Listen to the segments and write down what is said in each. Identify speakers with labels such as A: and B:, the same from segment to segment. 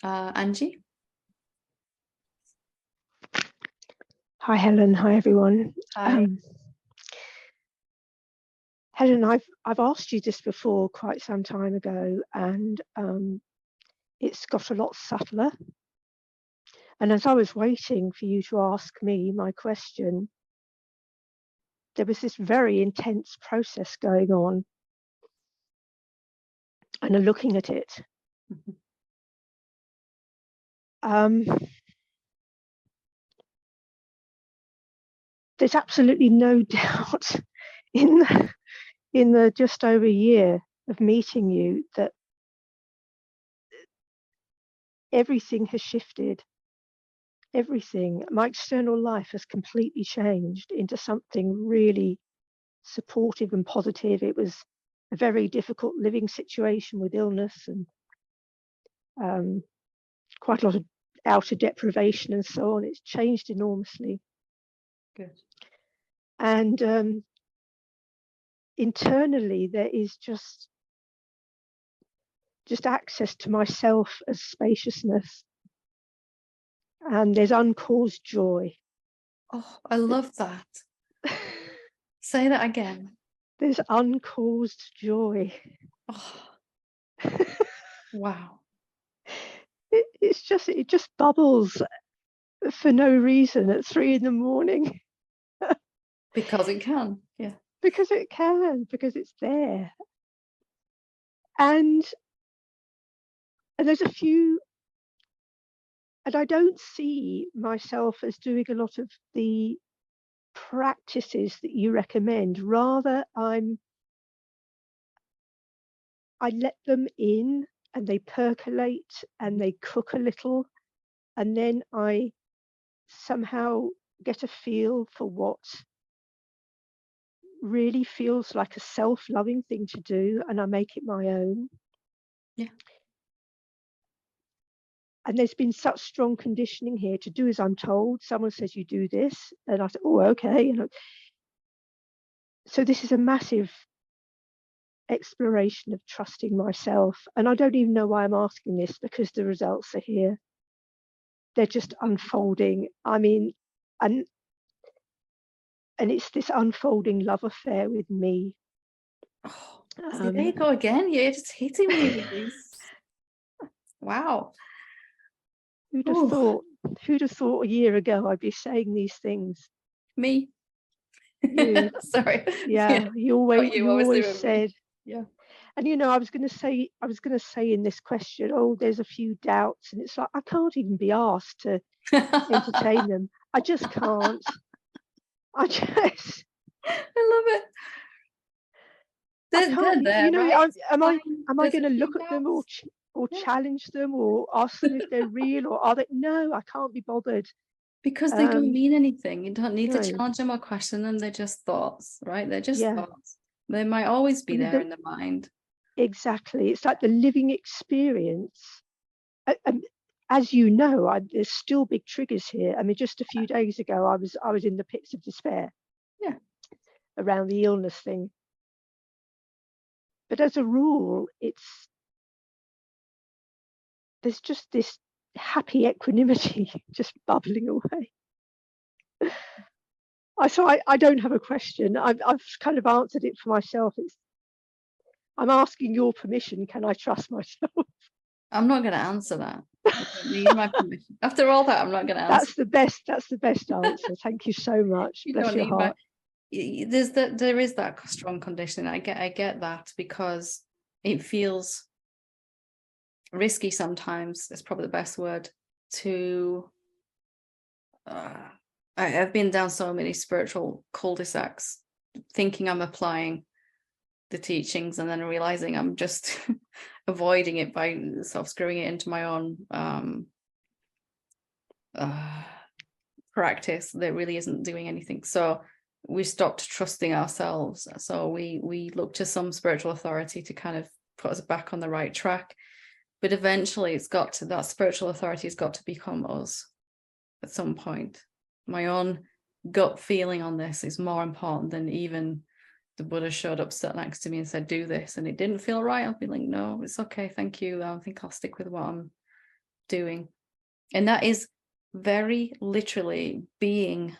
A: Angie.
B: Hi, Helen. Hi, everyone.
A: Hi.
B: Helen, I've asked you this before quite some time ago, and it's got a lot subtler. And as I was waiting for you to ask me my question, there was this very intense process going on, and I'm looking at it. There's absolutely no doubt in the just over a year of meeting you that everything has shifted. Everything. My external life has completely changed into something really supportive and positive. It was a very difficult living situation with illness and quite a lot of outer deprivation and so on. It's changed enormously.
A: Good.
B: And internally, there is just access to myself as spaciousness. And there's uncaused joy.
A: Oh, I love that. Say that again.
B: There's uncaused joy.
A: Oh. Wow.
B: It just bubbles for no reason at 3 a.m.
A: Because it can, yeah.
B: Because it can, because it's there. And there's a few, and I don't see myself as doing a lot of the practices that you recommend. Rather, I let them in and they percolate and they cook a little, and then I somehow get a feel for what really feels like a self-loving thing to do, and I make it my own.
A: Yeah.
B: And there's been such strong conditioning here to do as I'm told. Someone says you do this, and I say, oh, okay. So this is a massive exploration of trusting myself. And I don't even know why I'm asking this, because the results are here. They're just unfolding. I mean, and it's this unfolding love affair with me.
A: Oh, see, there you go again. You're just hitting me with these. Wow.
B: Who'd have thought a year ago I'd be saying these things?
A: Me.
B: You.
A: Sorry.
B: Yeah, you always said.
A: Yeah.
B: And I was going to say in this question, oh, there's a few doubts, and it's like I can't even be asked to entertain them. I just can't. I love
A: it.
B: I can't.
A: There, right?
B: Am I going to look at them or challenge them or ask them if they're real, or are they? No, I can't be bothered.
A: Because they don't mean anything. You don't need to challenge them or question them. They're just thoughts, right? They're just thoughts. They might always be there in the mind.
B: Exactly. It's like the living experience. As you know, there's still big triggers here. I mean, just a few days ago, I was in the pits of despair.
A: Yeah.
B: Around the illness thing. But as a rule, there's just this happy equanimity just bubbling away. I don't have a question. I've kind of answered it for myself. I'm asking your permission. Can I trust myself?
A: I'm not going to answer that. I don't need my permission. After all that, I'm not going to answer.
B: That's the best answer. Thank you so much. Bless your heart.
A: There is that strong conditioning. I get that, because it feels risky sometimes. It's probably the best word to. I've been down so many spiritual cul-de-sacs, thinking I'm applying the teachings and then realizing I'm just avoiding it by sort of screwing it into my own practice that really isn't doing anything. So we stopped trusting ourselves. So we looked to some spiritual authority to kind of put us back on the right track. But eventually that spiritual authority has got to become us at some point. My own gut feeling on this is more important than even the Buddha showed up, sat next to me and said, do this. And it didn't feel right. I'll be like, no, it's okay. Thank you. I think I'll stick with what I'm doing. And that is very literally being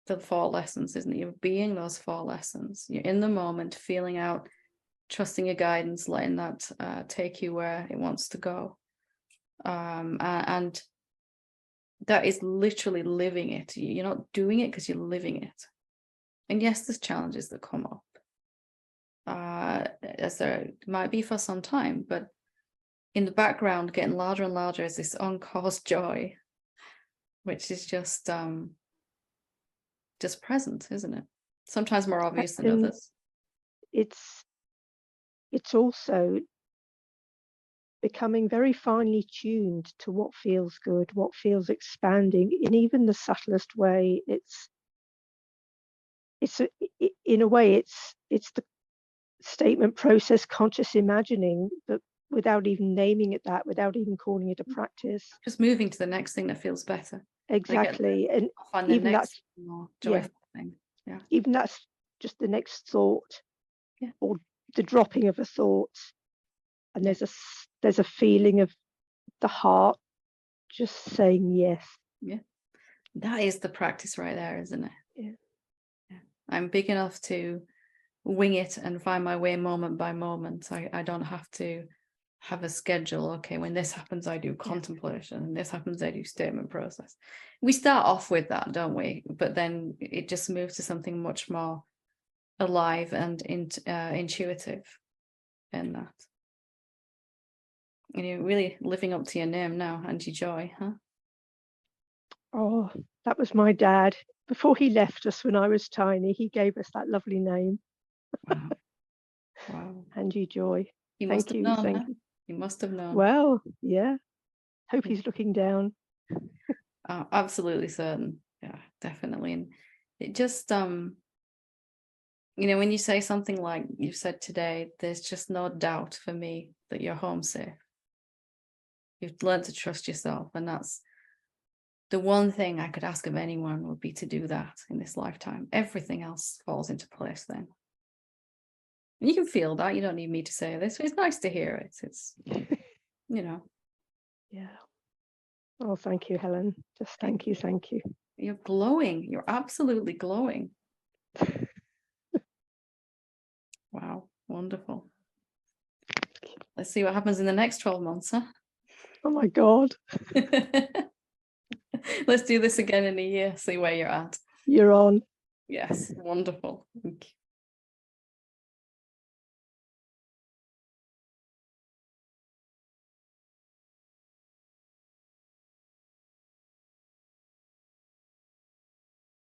A: the 4 lessons, isn't it? You're being those 4 lessons. You're in the moment, feeling out, trusting your guidance, letting that take you where it wants to go. And that is literally living it. You're not doing it because you're living it. And yes, there's challenges that come up, as there might be for some time, but in the background, getting louder and louder, is this uncaused joy, which is just present, isn't it? Sometimes more obvious than others.
B: It's also becoming very finely tuned to what feels good, what feels expanding in even the subtlest way. In a way, it's the statement process, conscious imagining, but without even naming it that, without even calling it a practice.
A: Just moving to the next thing that feels better.
B: Exactly. And
A: even that's more joyful thing. Yeah.
B: Even that's just the next thought, or the dropping of a thought. And there's a feeling of the heart just saying yes.
A: Yeah. That is the practice right there, isn't it?
B: Yeah.
A: I'm big enough to wing it and find my way moment by moment. I don't have to have a schedule. Okay, when this happens, I do contemplation, and this happens, I do statement process. We start off with that, don't we? But then it just moves to something much more alive and intuitive in that. And you're really living up to your name now, Auntie Joy, huh?
B: Oh, that was my dad. Before he left us when I was tiny, he gave us that lovely name.
A: Wow. Wow.
B: Auntie Joy.
A: He must have known, huh? He must have known.
B: Well, yeah. Hope he's looking down.
A: Absolutely certain. Yeah, definitely. And it just, when you say something like you said today, there's just no doubt for me that you're home safe. You've learned to trust yourself. And that's the one thing I could ask of anyone, would be to do that in this lifetime. Everything else falls into place then. And you can feel that. You don't need me to say this. It's nice to hear it. It's,
B: Yeah. Oh, thank you, Helen. Just thank you.
A: You're glowing. You're absolutely glowing. Wow. Wonderful. Let's see what happens in the next 12 months, huh?
B: Oh my God.
A: Let's do this again in a year, see where you're at.
B: You're on.
A: Yes, wonderful.